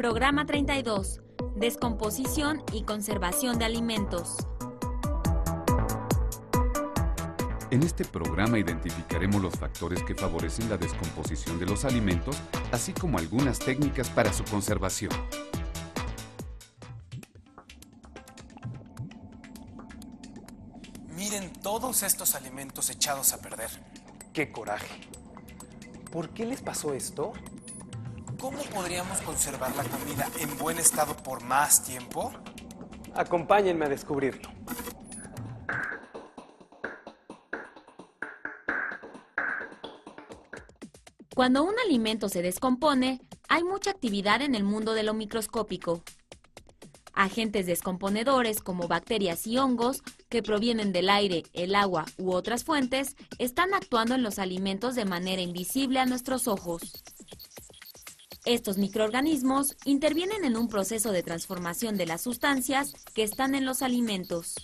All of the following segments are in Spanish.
Programa 32. Descomposición y conservación de alimentos. En este programa identificaremos los factores que favorecen la descomposición de los alimentos, así como algunas técnicas para su conservación. Miren todos estos alimentos echados a perder. ¡Qué coraje! ¿Por qué les pasó esto? ¿Cómo podríamos conservar la comida en buen estado por más tiempo? Acompáñenme a descubrirlo. Cuando un alimento se descompone, hay mucha actividad en el mundo de lo microscópico. Agentes descomponedores como bacterias y hongos, que provienen del aire, el agua u otras fuentes, están actuando en los alimentos de manera invisible a nuestros ojos. Estos microorganismos intervienen en un proceso de transformación de las sustancias que están en los alimentos.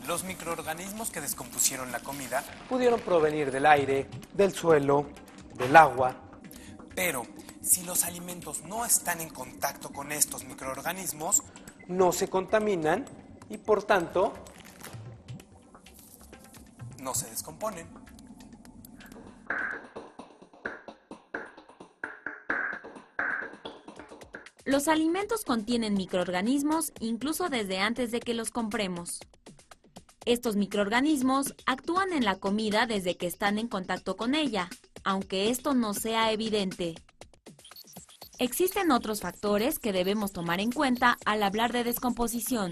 Los microorganismos que descompusieron la comida Pudieron provenir del aire, del suelo, del agua. Pero si los alimentos no están en contacto con estos microorganismos, No se contaminan y, por tanto, no se descomponen. Los alimentos contienen microorganismos incluso desde antes de que los compremos. Estos microorganismos actúan en la comida desde que están en contacto con ella, aunque esto no sea evidente. Existen otros factores que debemos tomar en cuenta al hablar de descomposición,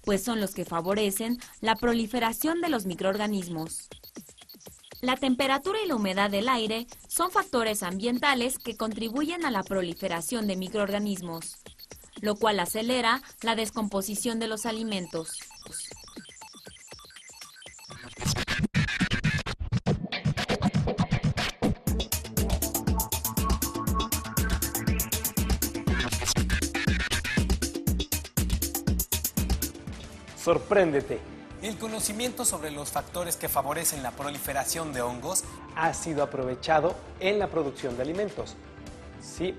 pues son los que favorecen la proliferación de los microorganismos. La temperatura y la humedad del aire son factores ambientales que contribuyen a la proliferación de microorganismos, lo cual acelera la descomposición de los alimentos. sorpréndete. El conocimiento sobre los factores que favorecen la proliferación de hongos Ha sido aprovechado en la producción de alimentos. Sí,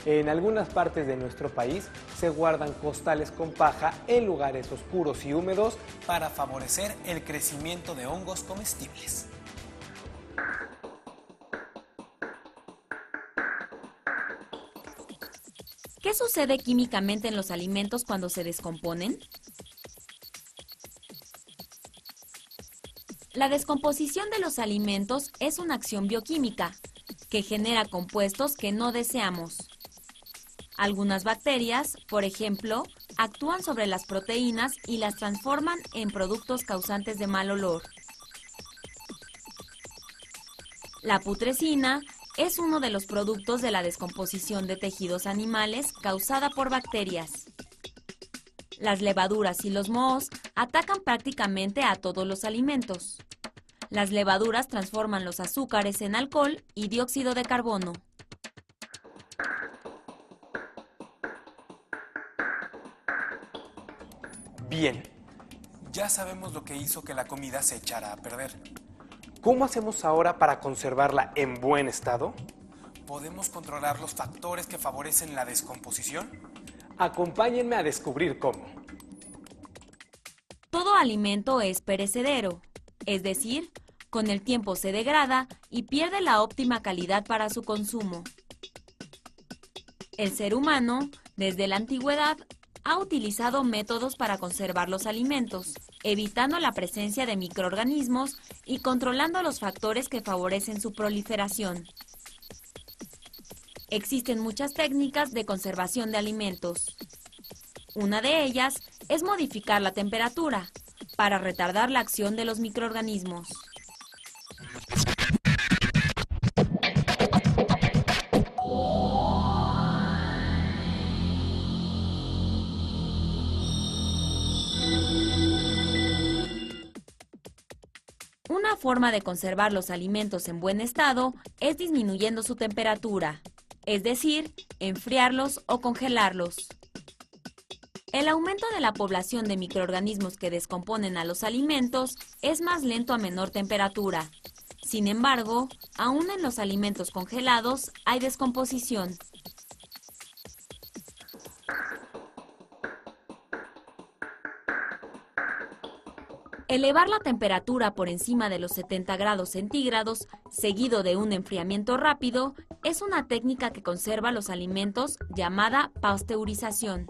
en algunas partes de nuestro país se guardan costales con paja en lugares oscuros y húmedos. para favorecer el crecimiento de hongos comestibles. ¿Qué sucede químicamente en los alimentos cuando se descomponen? La descomposición de los alimentos es una acción bioquímica que genera compuestos que no deseamos. Algunas bacterias, por ejemplo, actúan sobre las proteínas y las transforman en productos causantes de mal olor. La putrescina es uno de los productos de la descomposición de tejidos animales causada por bacterias. Las levaduras y los mohos atacan prácticamente a todos los alimentos. Las levaduras transforman los azúcares en alcohol y dióxido de carbono. Bien, Ya sabemos lo que hizo que la comida se echara a perder. ¿cómo hacemos ahora para conservarla en buen estado? ¿Podemos controlar los factores que favorecen la descomposición? Acompáñenme a descubrir cómo. Todo alimento es perecedero, es decir, con el tiempo se degrada y pierde la óptima calidad para su consumo. El ser humano, desde la antigüedad, ha utilizado métodos para conservar los alimentos, evitando la presencia de microorganismos y controlando los factores que favorecen su proliferación. Existen muchas técnicas de conservación de alimentos. Una de ellas es modificar la temperatura para retardar la acción de los microorganismos. Una forma de conservar los alimentos en buen estado es disminuyendo su temperatura, es decir, enfriarlos o congelarlos. El aumento de la población de microorganismos que descomponen a los alimentos es más lento a menor temperatura. Sin embargo, aún en los alimentos congelados hay descomposición. Elevar la temperatura por encima de los 70 grados centígrados, seguido de un enfriamiento rápido, es una técnica que conserva los alimentos llamada pasteurización.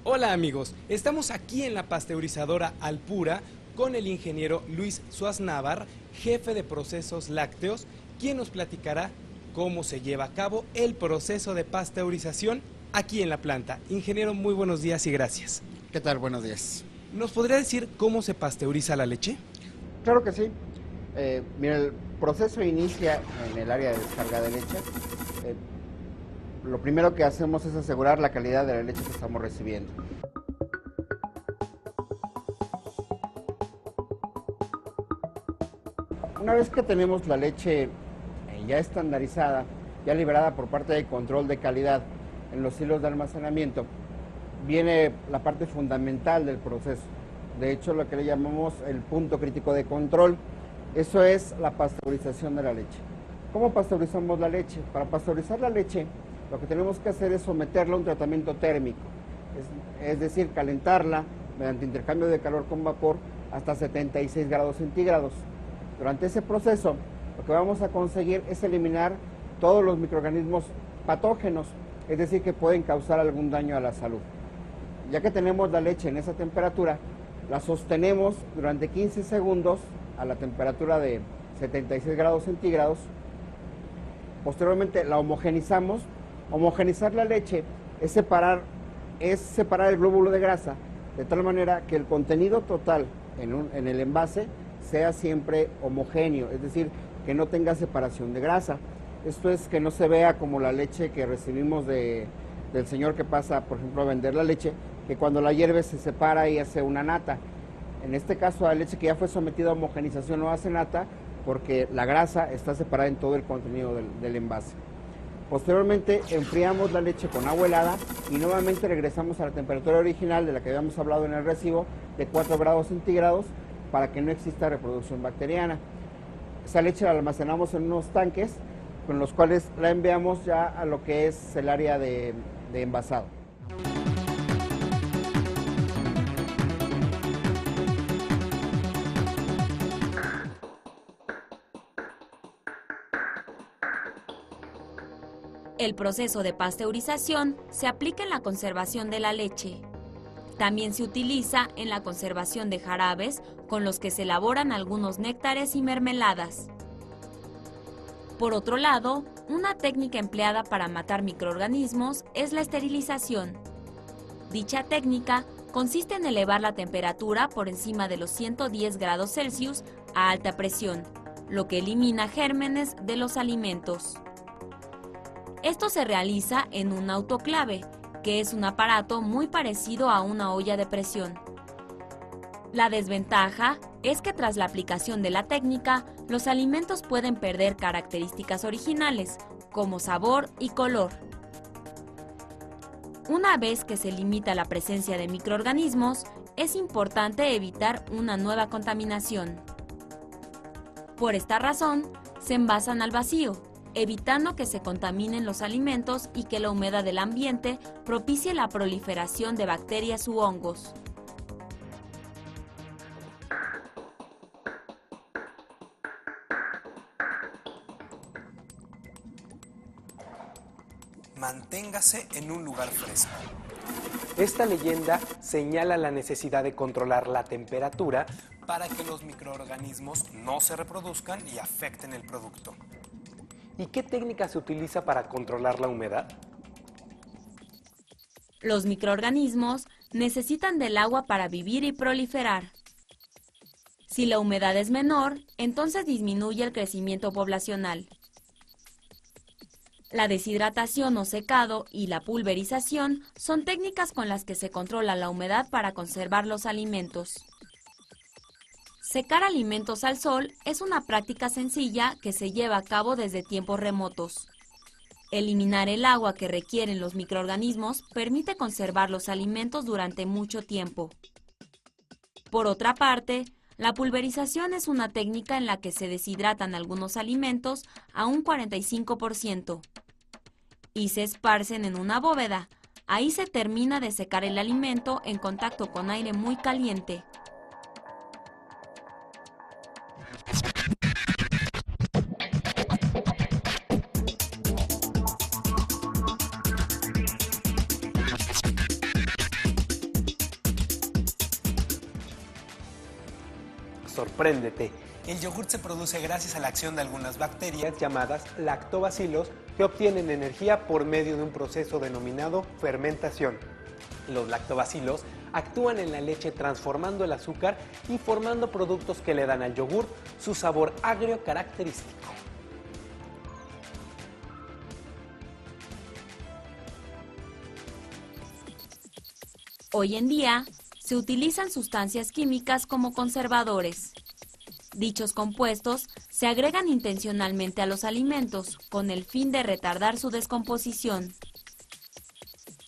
Hola amigos, estamos aquí en la pasteurizadora Alpura con el ingeniero Luis Suaznavar, jefe de procesos lácteos, quien nos platicará cómo se lleva a cabo el proceso de pasteurización aquí en la planta. Ingeniero, muy buenos días y gracias. ¿Qué tal? Buenos días. ¿Nos podría decir cómo se pasteuriza la leche? Claro que sí. Mira, el proceso inicia en el área de descarga de leche. Lo primero que hacemos es asegurar la calidad de la leche que estamos recibiendo. Una vez que tenemos la leche ya estandarizada, ya liberada por parte del control de calidad en los hilos de almacenamiento, viene la parte fundamental del proceso. De hecho, lo que le llamamos el punto crítico de control, eso es la pasteurización de la leche. ¿Cómo pasteurizamos la leche? Para pasteurizar la leche, lo que tenemos que hacer es someterla a un tratamiento térmico, es decir, calentarla mediante intercambio de calor con vapor hasta 76 grados centígrados. Durante ese proceso, lo que vamos a conseguir es eliminar todos los microorganismos patógenos, es decir, que pueden causar algún daño a la salud. Ya que tenemos la leche en esa temperatura, la sostenemos durante 15 segundos a la temperatura de 76 grados centígrados. Posteriormente la homogenizamos. Homogenizar la leche es separar el glóbulo de grasa de tal manera que el contenido total en el envase sea siempre homogéneo, es decir, que no tenga separación de grasa. Esto es que no se vea como la leche que recibimos del señor que pasa, por ejemplo, a vender la leche, que cuando la hierve se separa y hace una nata. En este caso, la leche que ya fue sometida a homogenización no hace nata porque la grasa está separada en todo el contenido del envase. Posteriormente, enfriamos la leche con agua helada y nuevamente regresamos a la temperatura original de la que habíamos hablado en el recibo, de 4 grados centígrados, para que no exista reproducción bacteriana. Esa leche la almacenamos en unos tanques con los cuales la enviamos ya a lo que es el área de envasado. El proceso de pasteurización se aplica en la conservación de la leche. También se utiliza en la conservación de jarabes con los que se elaboran algunos néctares y mermeladas. Por otro lado, una técnica empleada para matar microorganismos es la esterilización. Dicha técnica consiste en elevar la temperatura por encima de los 110 grados Celsius a alta presión, lo que elimina gérmenes de los alimentos. Esto se realiza en un autoclave, que es un aparato muy parecido a una olla de presión. La desventaja es que tras la aplicación de la técnica, los alimentos pueden perder características originales, como sabor y color. Una vez que se limita la presencia de microorganismos, es importante evitar una nueva contaminación. Por esta razón, se envasan al vacío, evitando que se contaminen los alimentos y que la humedad del ambiente propicie la proliferación de bacterias u hongos. manténgase en un lugar fresco. Esta leyenda señala la necesidad de controlar la temperatura Para que los microorganismos no se reproduzcan y afecten el producto. ¿Y qué técnica se utiliza para controlar la humedad? Los microorganismos necesitan del agua para vivir y proliferar. Si la humedad es menor, entonces disminuye el crecimiento poblacional. La deshidratación o secado y la pulverización son técnicas con las que se controla la humedad para conservar los alimentos. Secar alimentos al sol es una práctica sencilla que se lleva a cabo desde tiempos remotos. Eliminar el agua que requieren los microorganismos permite conservar los alimentos durante mucho tiempo. Por otra parte, la pulverización es una técnica en la que se deshidratan algunos alimentos a un 45% y se esparcen en una bóveda. Ahí se termina de secar el alimento en contacto con aire muy caliente. Sorpréndete. El yogur se produce gracias a la acción de algunas bacterias Llamadas lactobacilos que obtienen energía por medio de un proceso denominado fermentación. Los lactobacilos actúan en la leche transformando el azúcar y formando productos que le dan al yogur su sabor agrio característico. Hoy en día, se utilizan sustancias químicas como conservadores. Dichos compuestos se agregan intencionalmente a los alimentos con el fin de retardar su descomposición.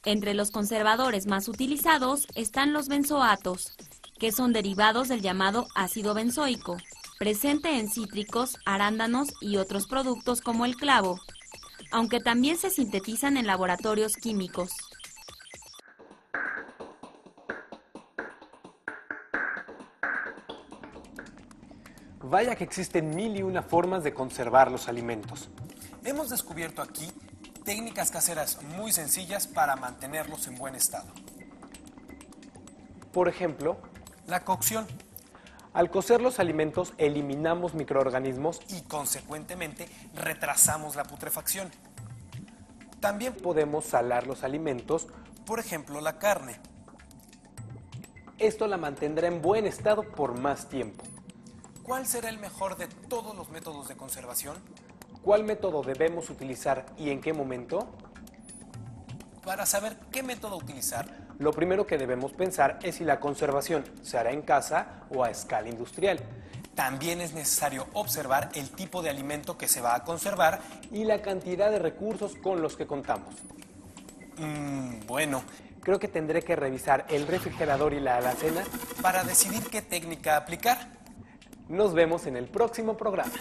Entre los conservadores más utilizados están los benzoatos, que son derivados del llamado ácido benzoico, presente en cítricos, arándanos y otros productos como el clavo, aunque también se sintetizan en laboratorios químicos. Vaya que existen 1001 formas de conservar los alimentos. Hemos descubierto aquí técnicas caseras muy sencillas para mantenerlos en buen estado. Por ejemplo, La cocción al cocer los alimentos eliminamos microorganismos y consecuentemente retrasamos la putrefacción. También, podemos salar los alimentos. por ejemplo, la carne. Esto la mantendrá en buen estado por más tiempo. ¿Cuál será el mejor de todos los métodos de conservación? ¿Cuál método debemos utilizar y en qué momento? Para saber qué método utilizar, Lo primero que debemos pensar es si la conservación se hará en casa o a escala industrial. también es necesario observar el tipo de alimento que se va a conservar. Y la cantidad de recursos con los que contamos. Bueno, Creo que tendré que revisar el refrigerador y la alacena. para decidir qué técnica aplicar. Nos vemos en el próximo programa.